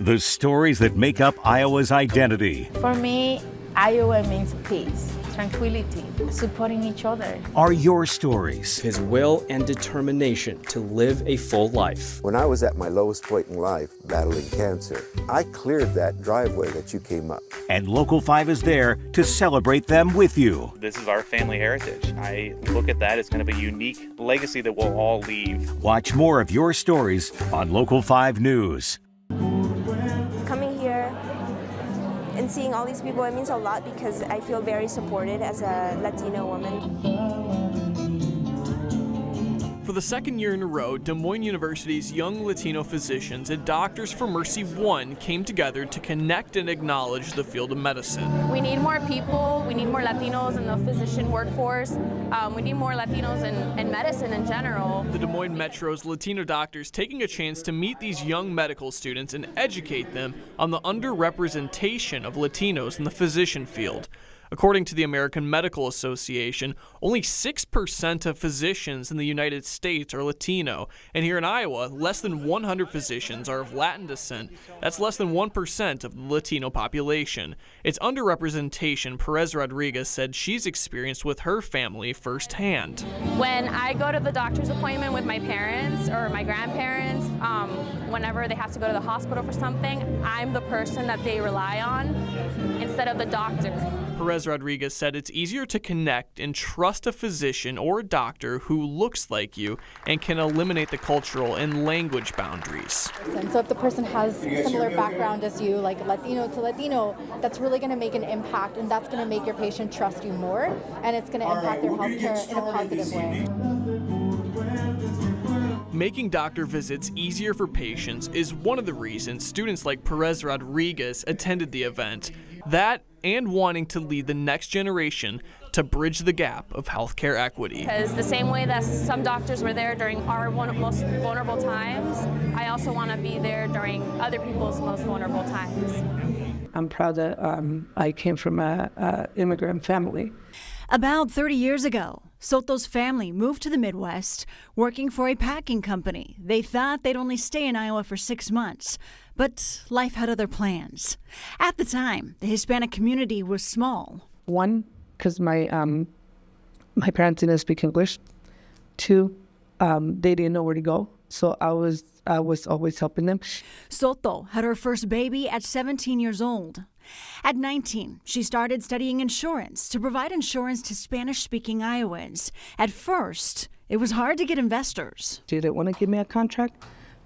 The stories that make up Iowa's identity For me, Iowa means peace, tranquility, supporting each other. are your stories. His will and determination to live a full life. When I was at my lowest point in life, battling cancer, I cleared that driveway that you came up. And Local 5 is there to celebrate them with you. This is our family heritage. I look at that as kind of a unique legacy that we'll all leave. Watch more of your stories on Local 5 News. Coming here and seeing all these people, it means a lot because I feel very supported as a Latino woman. For the second year in a row, Des Moines University's Young Latino Physicians and Doctors for Mercy 1 came together to connect and acknowledge the field of medicine. We need more people, we need more Latinos in the physician workforce, we need more Latinos in medicine in general. The Des Moines Metro's Latino doctors taking a chance to meet these young medical students and educate them on the underrepresentation of Latinos in the physician field. According to the American Medical Association, only 6% of physicians in the United States are Latino, and here in Iowa, less than 100 physicians are of Latin descent. That's less than 1% of the Latino population. It's underrepresentation Perez Rodriguez said she's experienced with her family firsthand. When I go to the doctor's appointment with my parents or my grandparents, whenever they have to go to the hospital for something, I'm the person that they rely on instead of the doctor. Perez Rodriguez said it's easier to connect and trust a physician or a doctor who looks like you and can eliminate the cultural and language boundaries. And so if the person has a similar background as you, like Latino to Latino, that's really going to make an impact, and that's going to make your patient trust you more, and it's going to impact their healthcare in a positive way. Making doctor visits easier for patients is one of the reasons students like Perez Rodriguez attended the event. That and wanting to lead the next generation to bridge the gap of healthcare equity. Because the same way that some doctors were there during our most vulnerable times, I also want to be there during other people's most vulnerable times. I'm proud that I came from an immigrant family. About 30 years ago, Soto's family moved to the Midwest, working for a packing company. They thought they'd only stay in Iowa for 6 months, but life had other plans. At the time, the Hispanic community was small. One, because my parents didn't speak English. Two, they didn't know where to go, so I was always helping them. Soto had her first baby at 17 years old. At 19, she started studying insurance to provide insurance to Spanish-speaking Iowans. At first, it was hard to get investors. They didn't want to give me a contract.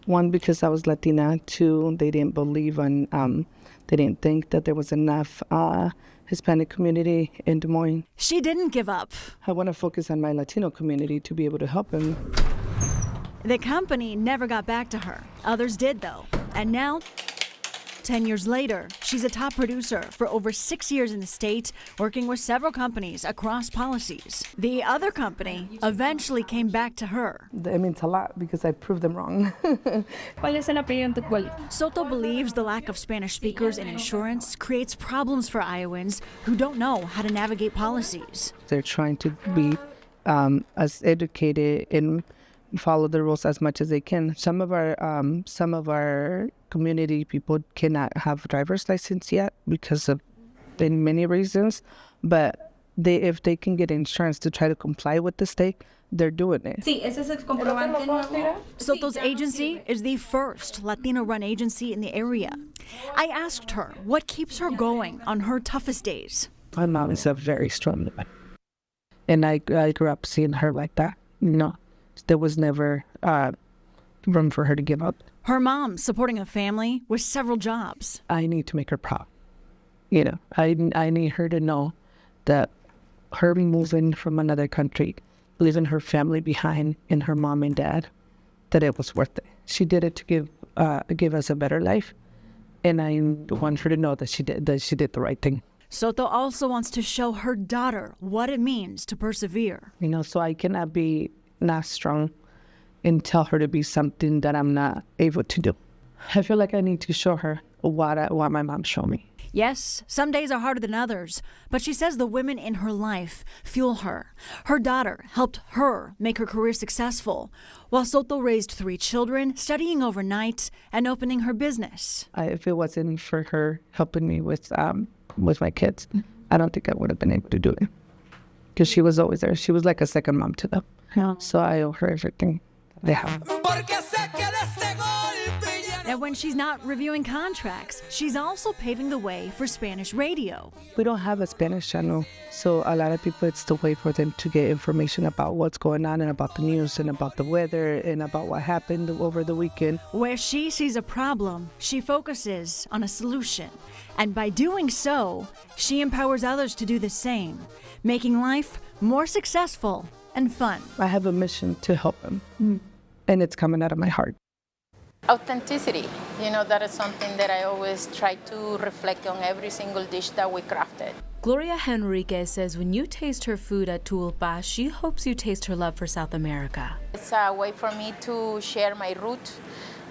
One, because I was Latina. Two, they didn't believe in, they didn't think that there was enough Hispanic community in Des Moines. She didn't give up. I want to focus on my Latino community to be able to help them. The company never got back to her. Others did, though. And now, 10 years later, she's a top producer for over 6 years in the state, working with several companies across policies. The other company eventually came back to her. It means a lot because I proved them wrong. Soto believes the lack of Spanish speakers in insurance creates problems for Iowans who don't know how to navigate policies. They're trying to be as educated and follow the rules as much as they can. Some of our community people cannot have a driver's license yet because of many reasons, but if they can get insurance to try to comply with the state, they're doing it. Soto's agency is the first Latino-run agency in the area. I asked her what keeps her going on her toughest days. My mom is a very strong woman, and I grew up seeing her like that. There was never room for her to give up. Her mom supporting a family with several jobs. I need to make her proud. I need her to know that her moving from another country, leaving her family behind and her mom and dad, that it was worth it. She did it to give us a better life, and I want her to know that she did the right thing. Soto also wants to show her daughter what it means to persevere. So I cannot be not strong and tell her to be something that I'm not able to do. I feel like I need to show her what my mom showed me. Yes, some days are harder than others, but she says the women in her life fuel her. Her daughter helped her make her career successful, while Soto raised 3 children, studying overnight, and opening her business. If it wasn't for her helping me with my kids, I don't think I would have been able to do it. Because she was always there. She was like a second mom to them. Yeah. So I owe her everything they have. And when she's not reviewing contracts, she's also paving the way for Spanish radio. We don't have a Spanish channel, so a lot of people, it's the way for them to get information about what's going on and about the news and about the weather and about what happened over the weekend. Where she sees a problem, she focuses on a solution. And by doing so, she empowers others to do the same, making life more successful and fun. I have a mission to help them, and it's coming out of my heart. Authenticity, that is something that I always try to reflect on every single dish that we crafted. Gloria Henriquez says when you taste her food at Tulpa, she hopes you taste her love for South America. It's a way for me to share my roots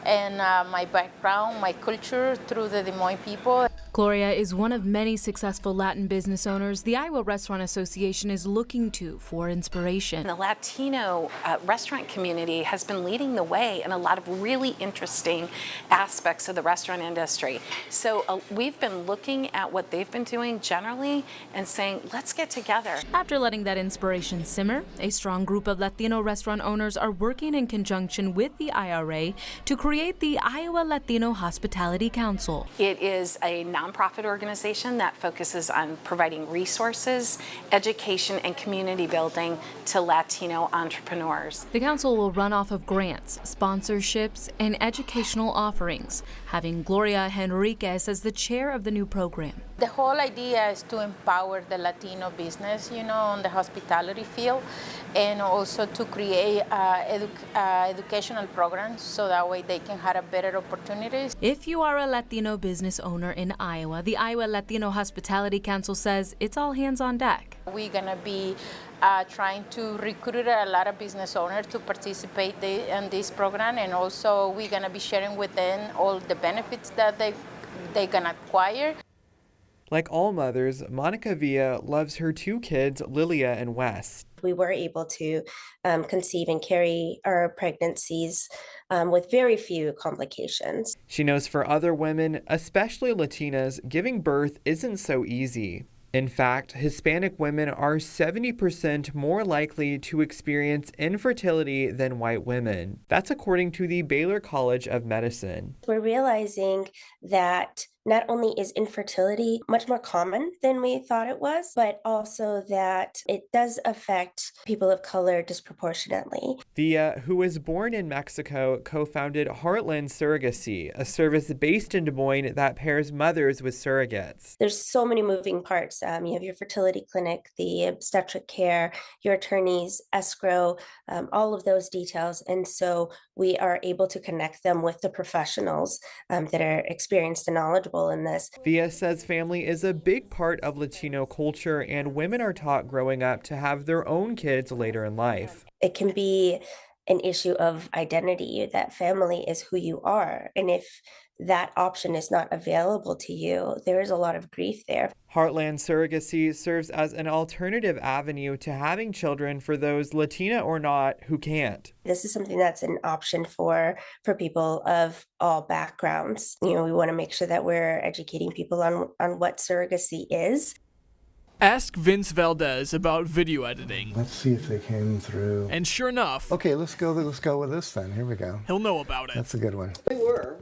and my background, my culture through the Des Moines people. Gloria is one of many successful Latin business owners the Iowa Restaurant Association is looking to for inspiration. The Latino restaurant community has been leading the way in a lot of really interesting aspects of the restaurant industry. So we've been looking at what they've been doing generally and saying, let's get together. After letting that inspiration simmer, a strong group of Latino restaurant owners are working in conjunction with the IRA to create the Iowa Latino Hospitality Council. It is a nonprofit organization that focuses on providing resources, education, and community building to Latino entrepreneurs. The council will run off of grants, sponsorships, and educational offerings, having Gloria Henriquez as the chair of the new program. The whole idea is to empower the Latino business, on the hospitality field, and also to create educational programs so that way they can have a better opportunities. If you are a Latino business owner in Iowa, the Iowa Latino Hospitality Council says it's all hands on deck. We're going to be trying to recruit a lot of business owners to participate in this program, and also we're going to be sharing with them all the benefits that they're going to acquire. Like all mothers, Monica Villa loves her 2 kids, Lilia and Wes. We were able to conceive and carry our pregnancies with very few complications. She knows for other women, especially Latinas, giving birth isn't so easy. In fact, Hispanic women are 70% more likely to experience infertility than white women. That's according to the Baylor College of Medicine. We're realizing that not only is infertility much more common than we thought it was, but also that it does affect people of color disproportionately. Villa, who was born in Mexico, co-founded Heartland Surrogacy, a service based in Des Moines that pairs mothers with surrogates. There's so many moving parts. You have your fertility clinic, the obstetric care, your attorneys, escrow, all of those details. And so we are able to connect them with the professionals that are experienced and knowledgeable in this. Villa says family is a big part of Latino culture, and women are taught growing up to have their own kids later in life. It can be an issue of identity, that family is who you are. And if that option is not available to you, there is a lot of grief there. Heartland Surrogacy serves as an alternative avenue to having children for those Latina or not who can't. This is something that's an option for people of all backgrounds. We want to make sure that we're educating people on what surrogacy is. Ask Vince Valdez about video editing. Let's see if they came through. And sure enough... Okay, let's go with this then. Here we go. He'll know about it. That's a good one. We were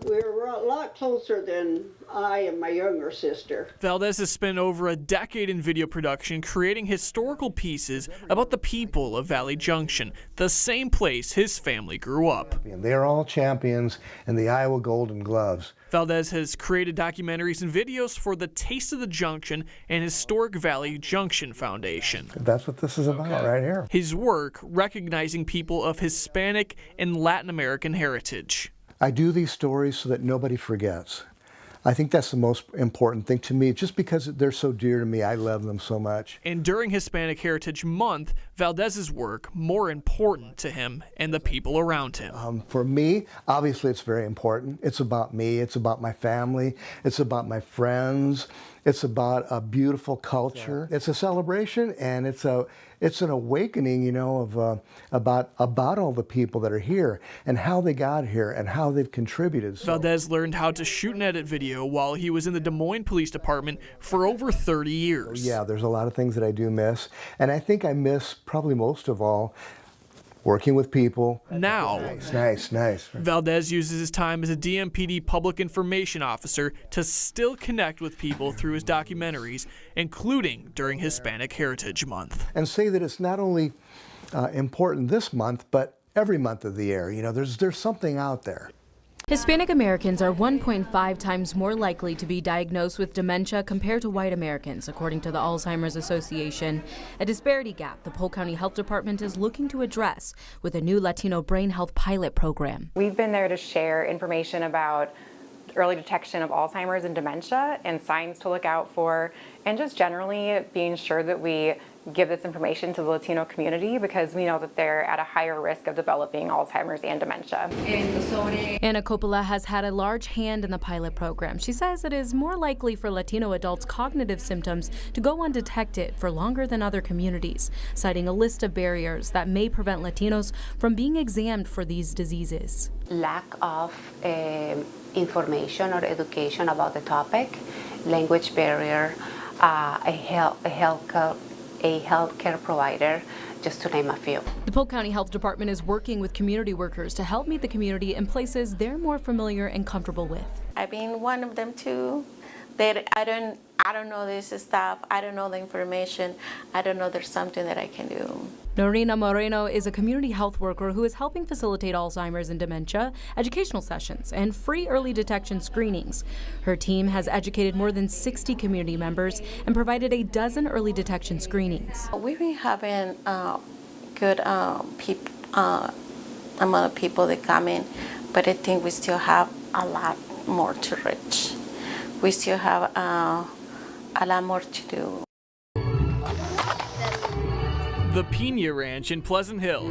a lot closer than I and my younger sister. Valdez has spent over a decade in video production creating historical pieces about the people of Valley Junction, the same place his family grew up. They're all champions in the Iowa Golden Gloves. Valdez has created documentaries and videos for the Taste of the Junction and Historic Valley Junction Foundation. That's what this is about right here. His work recognizing people of Hispanic and Latin American heritage. I do these stories so that nobody forgets. I think that's the most important thing to me, just because they're so dear to me. I love them so much. And during Hispanic Heritage Month, Valdez's work more important to him and the people around him. For me, obviously it's very important. It's about me, it's about my family, it's about my friends, it's about a beautiful culture. It's a celebration, and it's an awakening, you know, of about all the people that are here and how they got here and how they've contributed. Valdez learned how to shoot and edit video while he was in the Des Moines Police Department for over 30 years. Yeah, there's a lot of things that I do miss, and I think I miss probably most of all working with people. Now, nice. Valdez uses his time as a DMPD public information officer to still connect with people through his documentaries, including during Hispanic Heritage Month. And say that it's not only important this month, but every month of the year. You know, there's something out there. Hispanic Americans are 1.5 times more likely to be diagnosed with dementia compared to white Americans, according to the Alzheimer's Association, a disparity gap the Polk County Health Department is looking to address with a new Latino brain health pilot program. We've been there to share information about early detection of Alzheimer's and dementia and signs to look out for, and just generally being sure that we give this information to the Latino community, because we know that they're at a higher risk of developing Alzheimer's and dementia. Anna Coppola has had a large hand in the pilot program. She says it is more likely for Latino adults' cognitive symptoms to go undetected for longer than other communities, citing a list of barriers that may prevent Latinos from being examined for these diseases. Lack of information or education about the topic, language barrier, a healthcare provider, just to name a few. The Polk County Health Department is working with community workers to help meet the community in places they're more familiar and comfortable with. I've been one of them too. That I don't know this stuff. I don't know the information. I don't know there's something that I can do. Norina Moreno is a community health worker who is helping facilitate Alzheimer's and dementia, educational sessions, and free early detection screenings. Her team has educated more than 60 community members and provided a dozen early detection screenings. We've been having good amount of people that come in, but I think we still have a lot more to reach. We still have a lot more to do. The Pina Ranch in Pleasant Hill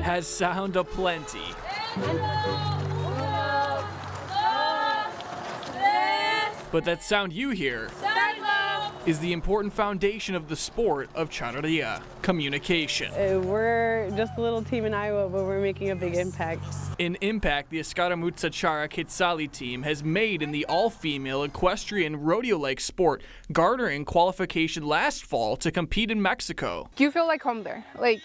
has sound aplenty. But that sound you hear is the important foundation of the sport of charreria, communication. We're just a little team in Iowa, but we're making a big impact. An impact the Escaramuzza Charra Quetzali team has made in the all-female equestrian rodeo-like sport, garnering qualification last fall to compete in Mexico. You feel like home there. Like,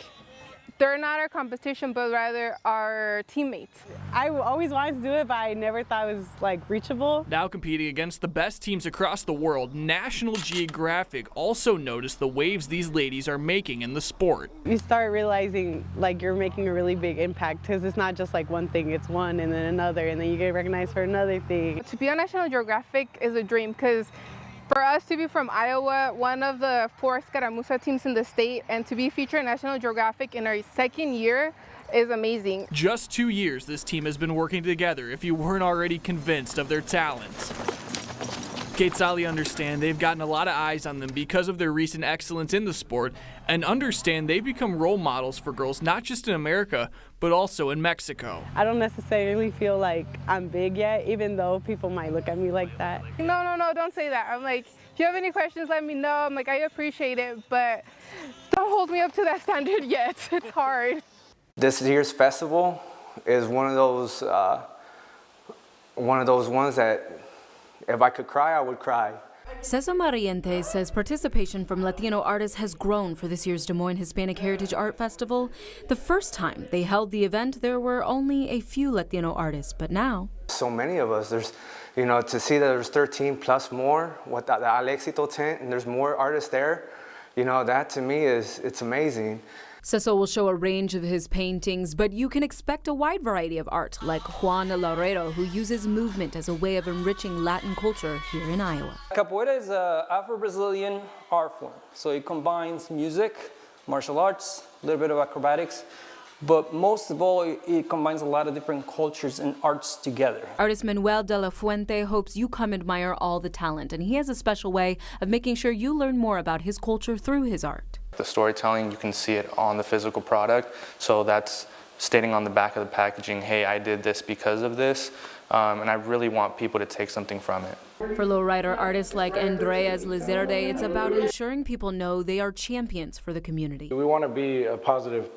they're not our competition, but rather our teammates. I always wanted to do it, but I never thought it was like reachable. Now competing against the best teams across the world, National Geographic also noticed the waves these ladies are making in the sport. You start realizing like you're making a really big impact, because it's not just like one thing, it's one and then another, and then you get recognized for another thing. To be on National Geographic is a dream, because for us to be from Iowa, one of the 4 Escaramuzza teams in the state, and to be featured in National Geographic in our second year is amazing. Just 2 years this team has been working together, if you weren't already convinced of their talents. Quetzali understand they've gotten a lot of eyes on them because of their recent excellence in the sport, and understand they've become role models for girls not just in America, but also in Mexico. I don't necessarily feel like I'm big yet, even though people might look at me like that. No, don't say that. I'm like, if you have any questions, let me know. I'm like, I appreciate it, but don't hold me up to that standard yet. It's hard. This year's festival is one of those ones that if I could cry, I would cry. Cesar Mariente says participation from Latino artists has grown for this year's Des Moines Hispanic Heritage Art Festival. The first time they held the event, there were only a few Latino artists, but now so many of us. There's, you know, to see that there's 13 plus more with the Al Éxito tent, and there's more artists there, you know, that to me it's amazing. Cecil will show a range of his paintings, but you can expect a wide variety of art, like Juan Laredo, who uses movement as a way of enriching Latin culture here in Iowa. Capoeira is an Afro-Brazilian art form, so it combines music, martial arts, a little bit of acrobatics, but most of all, it combines a lot of different cultures and arts together. Artist Manuel de la Fuente hopes you come admire all the talent, and he has a special way of making sure you learn more about his culture through his art. The storytelling, you can see it on the physical product, so that's stating on the back of the packaging, hey, I did this because of this, and I really want people to take something from it. For lowrider artists like Andreas Lizerde, it's about ensuring people know they are champions for the community. We want to be a positive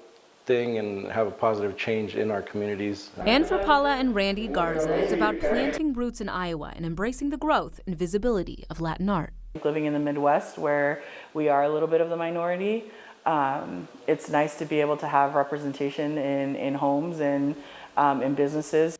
thing and have a positive change in our communities. And for Paula and Randy Garza, it's about planting roots in Iowa and embracing the growth and visibility of Latin art. Living in the Midwest, where we are a little bit of the minority, it's nice to be able to have representation in homes and in businesses.